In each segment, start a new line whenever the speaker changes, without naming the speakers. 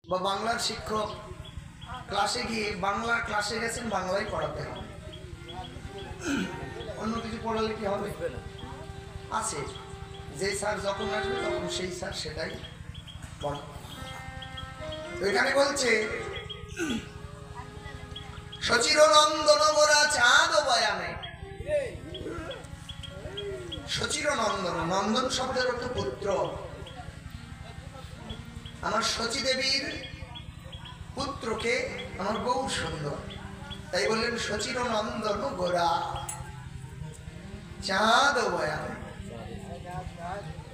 বা বাংলার শিক্ষক ক্লাসে গিয়ে বাংলা ক্লাসে গেছেন, বাংলাই পড়াতে হবে, অন্য কিছু পড়ালে কি হবে? আছে যে স্যার যখন আসবে তখন সেই স্যার সেটাই পড়া। এখানে বলছে সচিরনন্দন গোরা চাঁদ বয়ানে। সচিরনন্দন, নন্দন শব্দের অর্থ পুত্র। আমার শচী দেবীর পুত্রকে আমার গৌর সুন্দর, তাই বললেন সচিরনন্দন গোরা চাঁদ বয়ানে।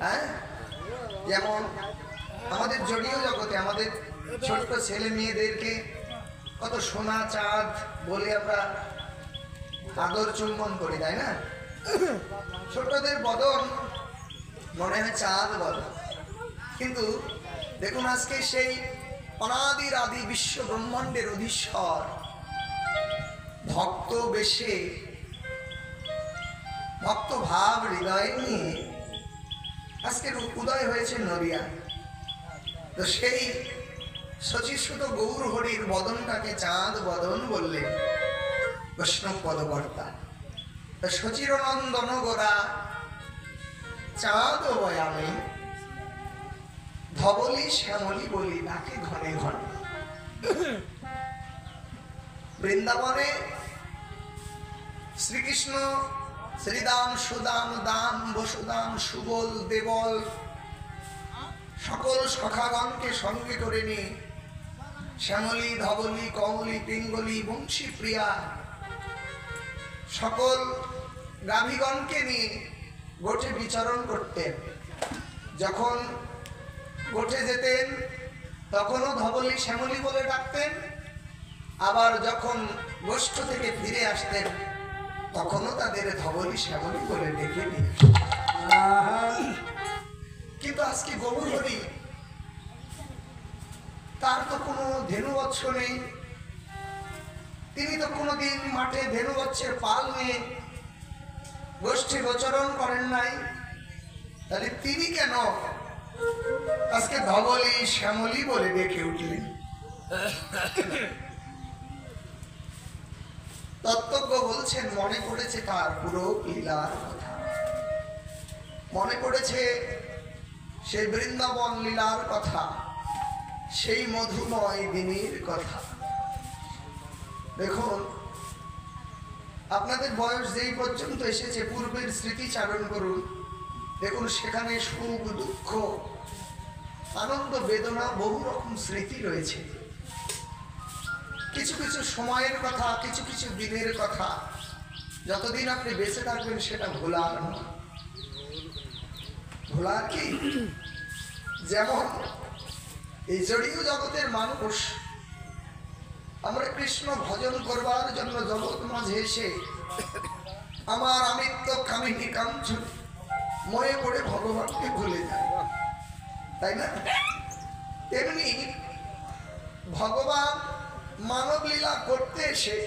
হ্যাঁ, যেমন আমাদের জড়ীয় জগতে আমাদের ছোট্ট ছেলে মেয়েদেরকে কত সোনা চাঁদ বলে আমরা আদর চুম্বন করি, তাই না? ছোটদের বদন মনে হয় চাঁদ বদন, কিন্তু দেখুন আজকে সেই অনাদির আদি বিশ্ব ব্রহ্মাণ্ডের অধীশ্বর ভক্ত বেশে, ভক্ত ভাব হৃদয়ে নিয়ে আজকের উদয় হয়েছে নদিয়া। তো সেই শচীসুত গৌর হরির বদনটাকে চাঁদ বদন বললেন বৈষ্ণব পদকর্তা। সচিরনন্দন গোরা চাঁদ বয়ামে, ধবলি শ্যামলি বলি তাকে ঘনে ঘনে। বৃন্দাবনে শ্রীকৃষ্ণ শ্রীদাম সুদাম দাম বসুদাম সুবল দেবল সকল সখাগণকে সঙ্গে করে নিয়ে শ্যামলী ধবলী কমলী পিঙ্গলী বংশী প্রিয়া সকল গাভীগণকে নিয়ে গোঠে বিচরণ করতেন। যখন গোঠে যেতেন তখনও ধবলী শ্যামলী বলে ডাকতেন, আবার যখন গোষ্ঠ থেকে ফিরে আসতেন তখনও তাদের ধবলী শ্যামলী বলে ডেকে নিয়ে। কিন্তু আজকে গৌর হরি তার তো কোনো ধেনুবৎস নেই, তিনি তো কোনোদিন মাঠে ধেনুবৎসের পাল নিয়ে গোষ্ঠী গোচরণ করেন নাই, তাহলে তিনি কেন আজকে ধবলী শ্যামলী বলে ডেকে উঠলেন? তত্ত্বজ্ঞ বলছেন মনে পড়েছে তার পুরো লীলার কথা, মনে পড়েছে সেই বৃন্দাবন লীলার কথা, সেই মধুময় দিনের কথা। দেখুন আপনাদের বয়স যেই পর্যন্ত এসেছে পূর্বের স্মৃতি চারণ করুন, দেখুন সেখানে সুখ দুঃখ আনন্দ বেদনা বহু রকম স্মৃতি রয়েছে। কিছু কিছু সময়ের কথা, কিছু কিছু দিনের কথা যতদিন আপনি বেঁচে থাকবেন সেটা ভোলার নয়। ভোলার কি? যেমন এই জড়ীয় জগতের মানুষ আমরা কৃষ্ণ ভজন করবার জন্য জগৎ মাঝে এসে আমার আমিত্ব কামিনী কাঞ্চন ময়ে পড়ে ভগবানকে ভুলে যায়, তাই না? তেমনি ভগবান মানব লীলা করতে এসে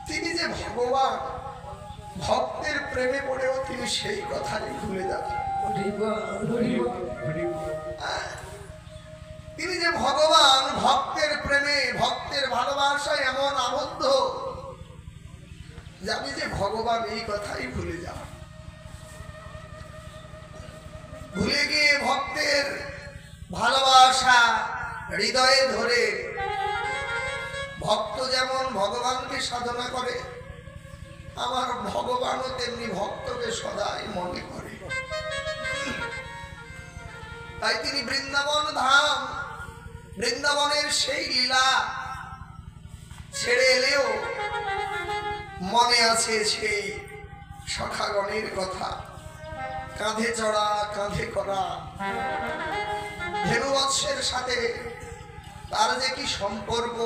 তিনি যে ভগবান, ভক্তের প্রেমে পড়েও তিনি সেই কথাই ভুলে যান। তিনি যে ভগবান, ভক্তের প্রেমে ভক্তের ভালোবাসায় এমন আবদ্ধ যে আমি যে ভগবান এই কথাই ভুলে যাব। ভুলে গিয়ে ভক্তের ভালোবাসা হৃদয়ে ধরে ভক্ত যেমন ভগবানকে সাধনা করে, আমার ভগবানও তেমনি ভক্তকে সদাই মনে করে। তাই তিনি বৃন্দাবন ধাম, বৃন্দাবনের সেই লীলা ছেড়ে এলেও মনে আছে সেই সখাগণের কথা, কাঁধে চড়া কাঁধে করা ধেনুবৎসের সাথে তার যে কি সম্পর্ক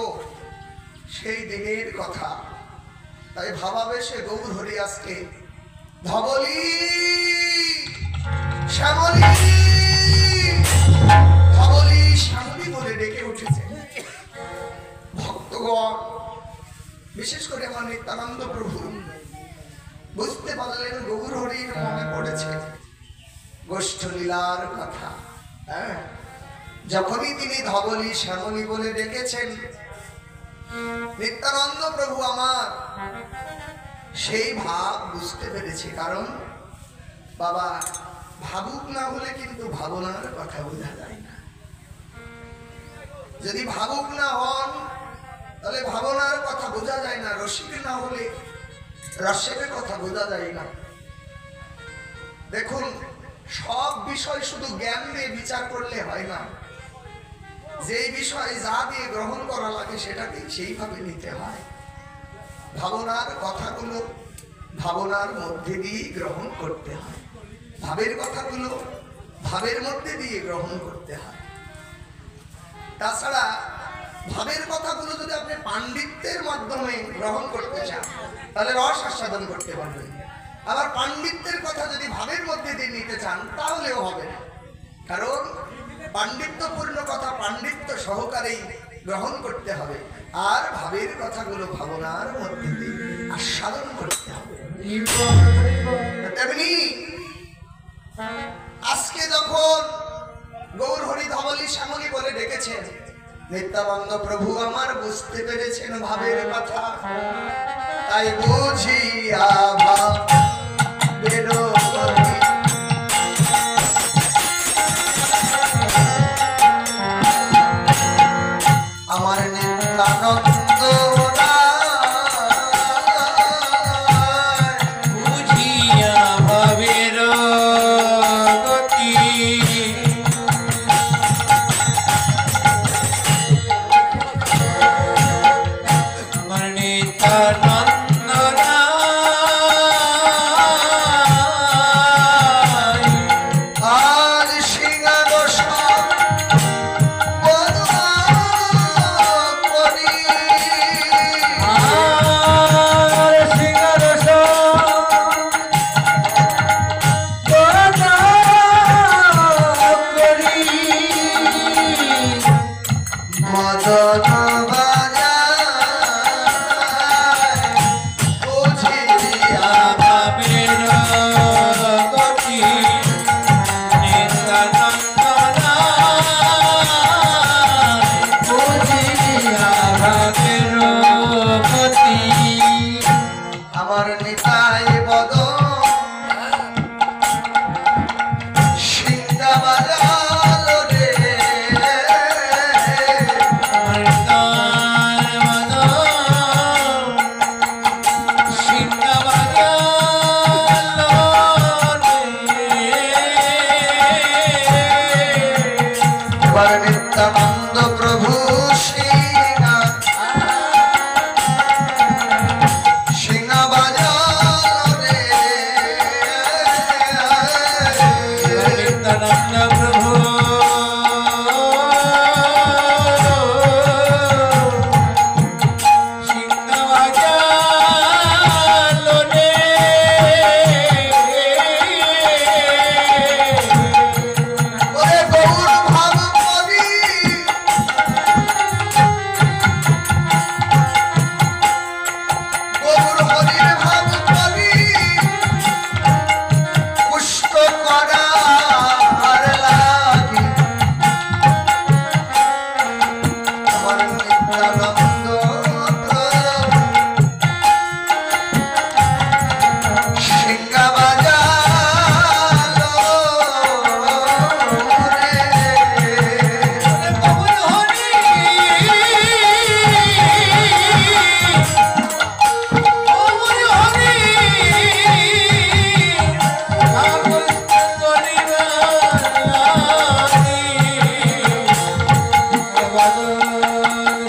সেই দিনের কথা। তাই ভাবাবেশে গৌর হরি আজকে ধবলী শ্যামলী, ধবলী শ্যামলী বলে ডেকে উঠেছে। ভক্তগণ বিশেষ করে আমার নিত্যানন্দ প্রভু বুঝতে পারলেন গৌর হরির মনে পড়েছে গোষ্ঠ লীলার কথা। হ্যাঁ, যখনই তিনি ধবলি শ্যামলী বলে ডেকেছেন, নিত্যানন্দ প্রভু আমার সেই ভাব বুঝতে পেরেছে। কারণ বাবা ভাবুক না হলে কিন্তু ভাবনার কথা বোঝা যায় না। যদি ভাবুক না হন তাহলে ভাবনার কথা বোঝা যায় না। রসিক না হলে রসের কথা বোঝা যায় না। দেখুন, সব বিষয় শুধু জ্ঞান দিয়ে বিচার করলে হয় না। যেই বিষয় যা দিয়ে গ্রহণ করা লাগে সেটাকে সেইভাবে নিতে হয়। ভাবনার কথাগুলো ভাবনার মধ্যে দিয়ে গ্রহণ করতে হয়। ভাবের কথাগুলো ভাবের মধ্যে দিয়ে গ্রহণ করতে হয়। তাছাড়া ভাবের কথাগুলো যদি আপনি পাণ্ডিত্যের মাধ্যমে গ্রহণ করতে চান তাহলে রস আস্বাদন করতে পারবেন। আবার পাণ্ডিত্যের কথা যদি ভাবের মধ্যে দিয়ে নিতে চান তাহলেও হবে না। কারণ পাণ্ডিত্যপূর্ণ কথা পাণ্ডিত্য সহকারেই গ্রহণ করতে হবে, আর ভাবের কথাগুলো ভাবনার মধ্যে দিয়ে আস্বাদন করতে হবে। তেমনি আজকে যখন গৌর হরি ধবলি শ্যামলী বলে ডেকেছেন, নিত্যানন্দ প্রভু আমার বুঝতে পেরেছেন ভাবের কথা। তাই বুঝিয়া ভাবের আমার নিত্যানন্দ
বুঝিয়া ভাবের গতি আমার নিত্যানন্দ
আর সিংহার আমার নিতাই বদ সিংহা বাজালো রে। এবার নিত্যানন্দ প্রভু সিংহা বাজালো রে।
নিত্যানন্দ প্রভু সিংহ বাজালো রে।
ওরে গৌর ভাব কবি গৌর হরির ভাব কবি পুষ্ট করার লাগি আমার নিত্যানন্দ সিংহা বাজালো রে।
কমল হরি কমল হরি আমল করিবানি ভগবান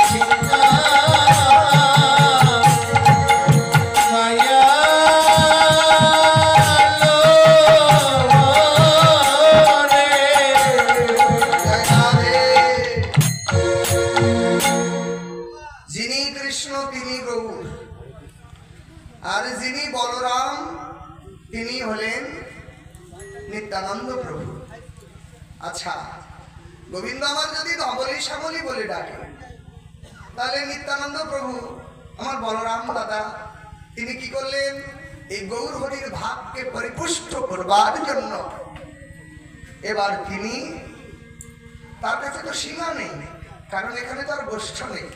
সিংহ
যিনি কৃষ্ণ তিনি গৌর, আর যিনি বলরাম তিনি হলেন নিত্যানন্দ প্রভু। আচ্ছা, গোবিন্দ আমার যদি ধবলি শ্যামলী বলে ডাকে তাহলে নিত্যানন্দ প্রভু আমার বলরাম দাদা তিনি কি করলেন? এই গৌর হরির ভাবকে পরিপুষ্ট করবার জন্য এবার তিনি তার কাছে তো শিঙা নেই, কারণ এখানে তো আর গোষ্ঠ নেই।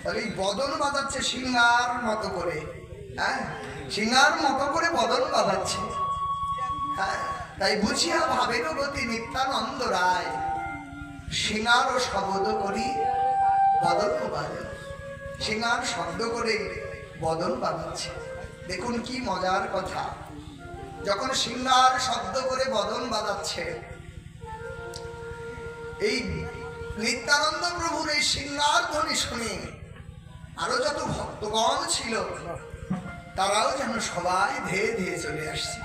তাহলে এই বদন বাজাচ্ছে শিঙার মতো করে, হ্যাঁ, শিঙার মতো করে বদন বাজাচ্ছে। হ্যাঁ, তাই বুঝিয়া ভাবের গতি নিত্যানন্দ রায় শিঙার ও শব্দ করি বদন বাজে, শিঙার শব্দ করে বদন বাজাচ্ছে। দেখুন কি মজার কথা, যখন শিঙার শব্দ করে বদন বাজাচ্ছে, এই নিত্যানন্দ প্রভুর এই শিঙার ধ্বনি শুনে আরো যত ভক্তগণ ছিল তারাও যেন সবাই ধেয়ে ধেয়ে চলে আসছে।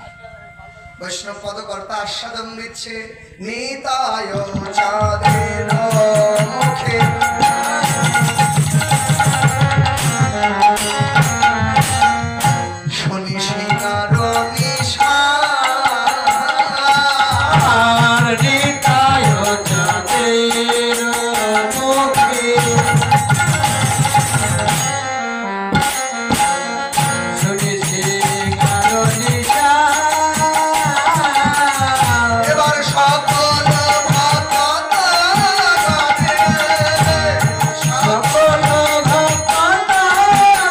বৈষ্ণব পদকর্তা আস্বাদন দিচ্ছে, নিতায় চাঁদের মুখে শনি শিঙার নিশান,
নিতায় চাঁদের মুখে শুনি শিঙার নিশান।
এবার সকল ভক্তগণে,
সকল ভক্তগণে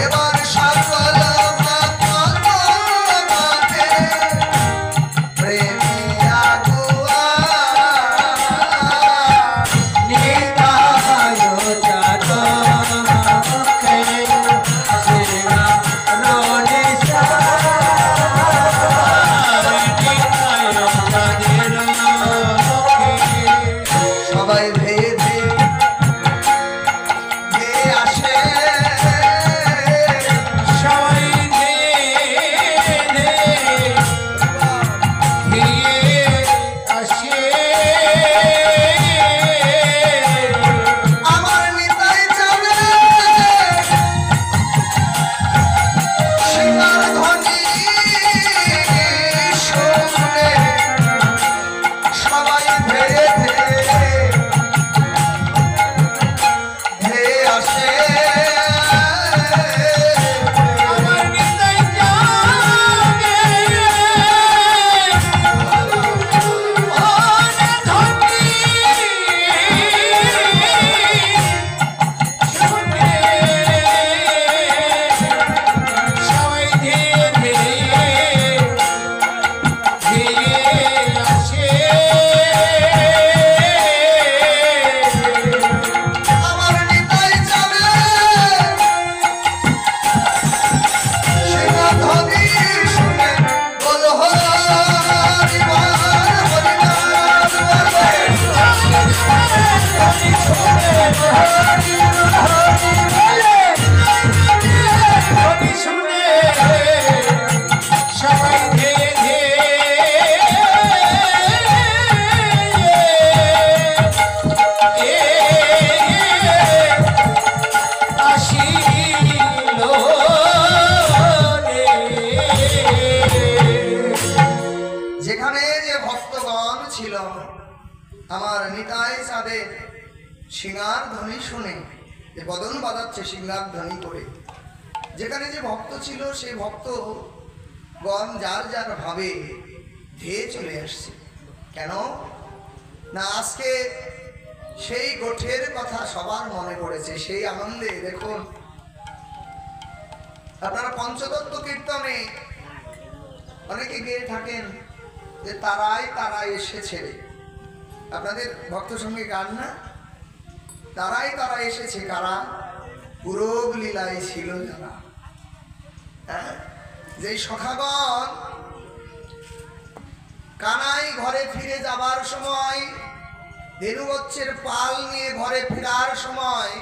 এবার সকল ভক্তগণে প্রেমিয়া গুয়া
নিতায় চাঁদের মুখে শিঙার
সবাই ধেয়ে ধেয়ে ধেয়ে আসে,
সবাই আসে
আমার নিতাই যাবে শিঙার ধ্বনি শুনে সবাই ধেয়ে ধেয়ে ধেয়ে আসে।
আমার নিতাই যাবে ধনি শুনে সবাই ধীরে ধীরে আসে
আমার নিতাই যাবে শিঙার ধ্বনি শুনে বলো হরি বল, হরি
শুনে সবাই ধীরে ধীরে আসিল
যেখানে যে ভক্তগণ ছিল আমার নিতাই চাঁদের শিঙার ধ্বনি শুনে, যে বদন বাজাচ্ছে শিঙার ধ্বনি করে, যেখানে যে ভক্ত ছিল সেই ভক্তগণ যার যার ভাবে ধেয়ে চলে আসছে। কেন না, আজকে সেই গোঠের কথা সবার মনে পড়েছে, সেই আনন্দে। দেখুন আপনারা পঞ্চতত্ত্ব কীর্তনে অনেকে গিয়ে থাকেন যে তারাই তারাই এসেছে, আপনাদের ভক্ত সঙ্গে গান না, তারাই তারা এসেছে কারা, পুরব লীলায় ছিল যারা। হ্যাঁ, যে সখাগণ কানাই ঘরে ফিরে যাবার সময়, ধেনুবচ্ছের পাল নিয়ে ঘরে ফেরার সময়